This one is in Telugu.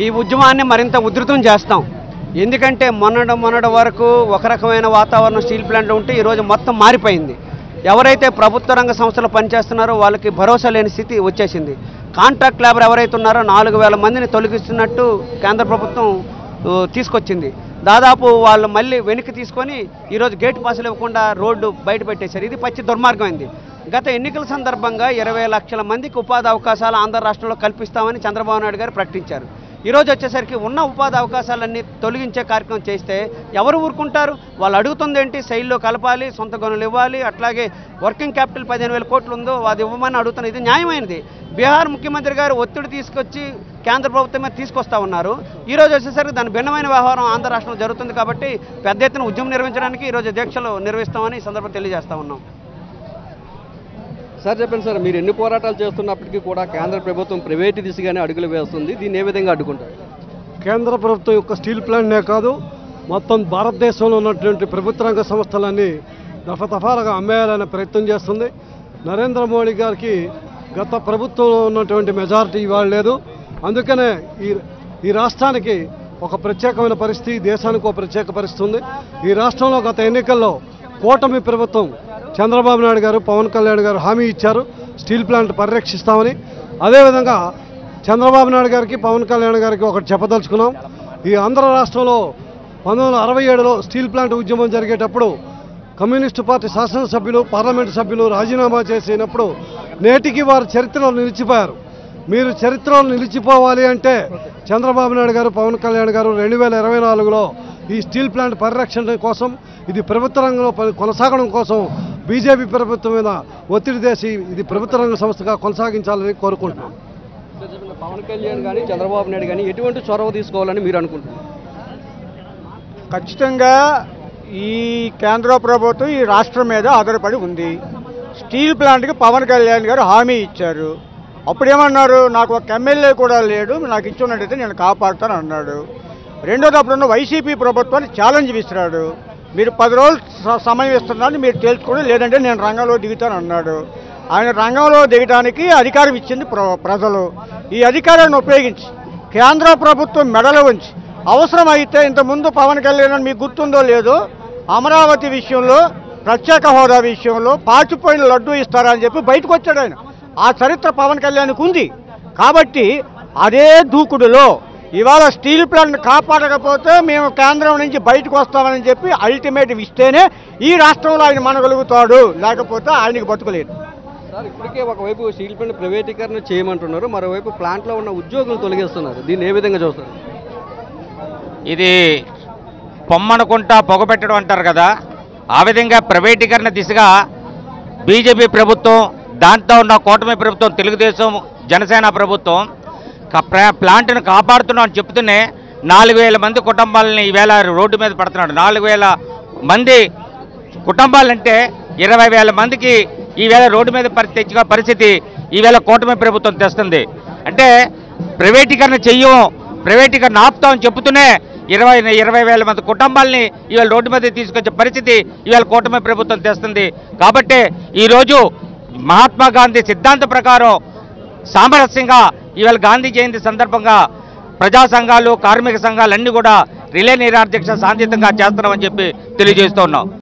ఈ ఉద్యమాన్ని మరింత ఉధృతం చేస్తాం. ఎందుకంటే మొన్నటి వరకు ఒక రకమైన వాతావరణం స్టీల్ ప్లాంట్లో ఉంటే ఈరోజు మొత్తం మారిపోయింది. ఎవరైతే ప్రభుత్వ రంగ సంస్థలు పనిచేస్తున్నారో వాళ్ళకి భరోసా లేని స్థితి వచ్చేసింది. కాంట్రాక్ట్ లేబర్ ఎవరైతే ఉన్నారో 4000 మందిని తొలగిస్తున్నట్టు కేంద్ర ప్రభుత్వం తీసుకొచ్చింది. దాదాపు వాళ్ళు మళ్ళీ వెనక్కి తీసుకొని ఈరోజు గేట్ పాసులు ఇవ్వకుండా రోడ్డు బయట పెట్టేశారు. ఇది పచ్చి దుర్మార్గమైంది. గత ఎన్నికల సందర్భంగా 20 లక్షల మందికి ఉపాధి అవకాశాలు ఆంధ్ర రాష్ట్రంలో కల్పిస్తామని చంద్రబాబు నాయుడు గారు ప్రకటించారు. ఈరోజు వచ్చేసరికి ఉన్న ఉపాధి అవకాశాలన్నీ తొలగించే కార్యక్రమం చేస్తే ఎవరు ఊరుకుంటారు? వాళ్ళు అడుగుతుంది ఏంటి? శైలిలో కలపాలి, సొంత గనులు ఇవ్వాలి, అట్లాగే వర్కింగ్ క్యాపిటల్ 15,000 కోట్లు ఉందో అది ఇవ్వమని అడుగుతున్నారు. ఇది న్యాయమైనది. బీహార్ ముఖ్యమంత్రి గారు ఒత్తిడి తీసుకొచ్చి కేంద్ర ప్రభుత్వమే తీసుకొస్తా ఉన్నారు. ఈరోజు వచ్చేసరికి దాని భిన్నమైన వ్యవహారం ఆంధ్ర రాష్ట్రంలో జరుగుతుంది. కాబట్టి పెద్ద ఎత్తున ఉద్యమం నిర్వహించడానికి ఈరోజు దీక్షలు నిర్వహిస్తామని ఈ సందర్భంగా తెలియజేస్తా ఉన్నాం. సార్ చెప్పండి సార్, మీరు ఎన్ని పోరాటాలు చేస్తున్నప్పటికీ కూడా కేంద్ర ప్రభుత్వం ప్రైవేటు దిశగానే అడుగులు వేస్తుంది. దీన్ని ఏ విధంగా అడ్డుకుంటారు? కేంద్ర ప్రభుత్వం యొక్క స్టీల్ ప్లాంట్నే కాదు, మొత్తం భారతదేశంలో ఉన్నటువంటి ప్రభుత్వ రంగ సంస్థలన్నీ దఫాలుగా అమ్మేయాలనే ప్రయత్నం చేస్తుంది. నరేంద్ర మోడీ గారికి గత ప్రభుత్వంలో ఉన్నటువంటి మెజారిటీ ఇవాళ లేదు. అందుకనే ఈ రాష్ట్రానికి ఒక ప్రత్యేకమైన పరిస్థితి, దేశానికి ఒక ప్రత్యేక పరిస్థితి ఉంది. ఈ రాష్ట్రంలో గత ఎన్నికల్లో కూటమి ప్రభుత్వం చంద్రబాబు నాయుడు గారు, పవన్ కళ్యాణ్ గారు హామీ ఇచ్చారు స్టీల్ ప్లాంట్ పరిరక్షిస్తామని. అదేవిధంగా చంద్రబాబు నాయుడు గారికి, పవన్ కళ్యాణ్ గారికి ఒకటి చెప్పదలుచుకున్నాం. ఈ ఆంధ్ర రాష్ట్రంలో 1967లో స్టీల్ ప్లాంట్ ఉద్యమం జరిగేటప్పుడు కమ్యూనిస్టు పార్టీ శాసనసభ్యులు, పార్లమెంటు సభ్యులు రాజీనామా చేసినప్పుడు నేటికి వారు చరిత్రలో నిలిచిపోయారు. మీరు చరిత్రలో నిలిచిపోవాలి అంటే చంద్రబాబు నాయుడు గారు, పవన్ కళ్యాణ్ గారు 2024లో ఈ స్టీల్ ప్లాంట్ పరిరక్షణ కోసం, ఇది ప్రభుత్వ రంగంలో కొనసాగడం కోసం బీజేపీ ప్రభుత్వం మీద ఒత్తిడి చేసి ఇది ప్రభుత్వ రంగ సంస్థగా కొనసాగించాలని కోరుకుంటున్నాం. పవన్ కళ్యాణ్ కానీ చంద్రబాబు నాయుడు కానీ ఎటువంటి చొరవ తీసుకోవాలని మీరు అనుకుంటున్నారు? ఖచ్చితంగా ఈ కేంద్ర ప్రభుత్వం ఈ రాష్ట్రం మీద ఆధారపడి ఉంది. స్టీల్ ప్లాంట్కి పవన్ కళ్యాణ్ గారు హామీ ఇచ్చారు. అప్పుడేమన్నారు, నాకు ఒక ఎమ్మెల్యే కూడా లేడు, నాకు ఇచ్చున్నట్టయితే నేను కాపాడుతాను అన్నాడు. రెండోది అప్పుడున్న వైసీపీ ప్రభుత్వాన్ని ఛాలెంజ్ విసిరాడు. మీరు 10 రోజులు సమయం ఇస్తున్నారని మీరు తేల్చుకోండి, లేదంటే నేను రంగంలో దిగుతాను అన్నాడు. ఆయన రంగంలో దిగడానికి అధికారం ఇచ్చింది ప్రజలు. ఈ అధికారాన్ని ఉపయోగించి కేంద్ర ప్రభుత్వం మెడలు ఉంచి అవసరమైతే ఇంతకుముందు పవన్ కళ్యాణ్ మీకు గుర్తుందో లేదో అమరావతి విషయంలో, ప్రత్యేక హోదా విషయంలో పాచిపోయిన లడ్డూ ఇస్తారని చెప్పి బయటకు వచ్చాడు ఆయన. ఆ చరిత్ర పవన్ కళ్యాణ్కి ఉంది. కాబట్టి అదే దూకుడులో ఇవాళ స్టీల్ ప్లాంట్ కాపాడకపోతే మేము కేంద్రం నుంచి బయటకు వస్తామని చెప్పి అల్టిమేటం ఇస్తేనే ఈ రాష్ట్రంలో ఆయన మనగలుగుతాడు, లేకపోతే ఆయనకి బతుకులేదు. సార్, ఇప్పటికే ఒకవైపు స్టీల్ ప్లాంట్ ప్రైవేటీకరణ చేయమంటున్నారు, మరోవైపు ప్లాంట్లో ఉన్న ఉద్యోగులు తొలగిస్తున్నారు. దీన్ని ఏ విధంగా చూస్తారు? ఇది పొమ్మనుకుంటా పొగపెట్టడం అంటారు కదా, ఆ విధంగా ప్రైవేటీకరణ దిశగా బీజేపీ ప్రభుత్వం, దాంతో ఉన్న కూటమి ప్రభుత్వం, తెలుగుదేశం జనసేన ప్రభుత్వం ప్లాంట్ను కాపాడుతున్నాం అని చెప్తూనే 4000 మంది కుటుంబాలని ఈవేళ రోడ్డు మీద పడుతున్నాడు. 4000 మంది కుటుంబాలంటే 20,000 మందికి ఈవేళ రోడ్డు మీద తెచ్చుకో పరిస్థితి ఈవేళ కూటమి ప్రభుత్వం తెస్తుంది. అంటే ప్రైవేటీకరణ చెయ్యం, ప్రైవేటీకరణ ఆపుతామని చెబుతూనే 20,000 మంది కుటుంబాలని ఇవాళ రోడ్డు మీద తీసుకొచ్చే పరిస్థితి ఇవాళ కూటమి ప్రభుత్వం తెస్తుంది. కాబట్టి ఈరోజు మహాత్మా గాంధీ సిద్ధాంత ప్రకారం సామరస్యంగా ఇవాళ గాంధీ జయంతి సందర్భంగా ప్రజా సంఘాలు, కార్మిక సంఘాలు అన్నీ కూడా రిలే నిరాధ్యక్ష శాంతియుతంగా చేస్తున్నామని చెప్పి తెలియజేస్తూ ఉన్నాం.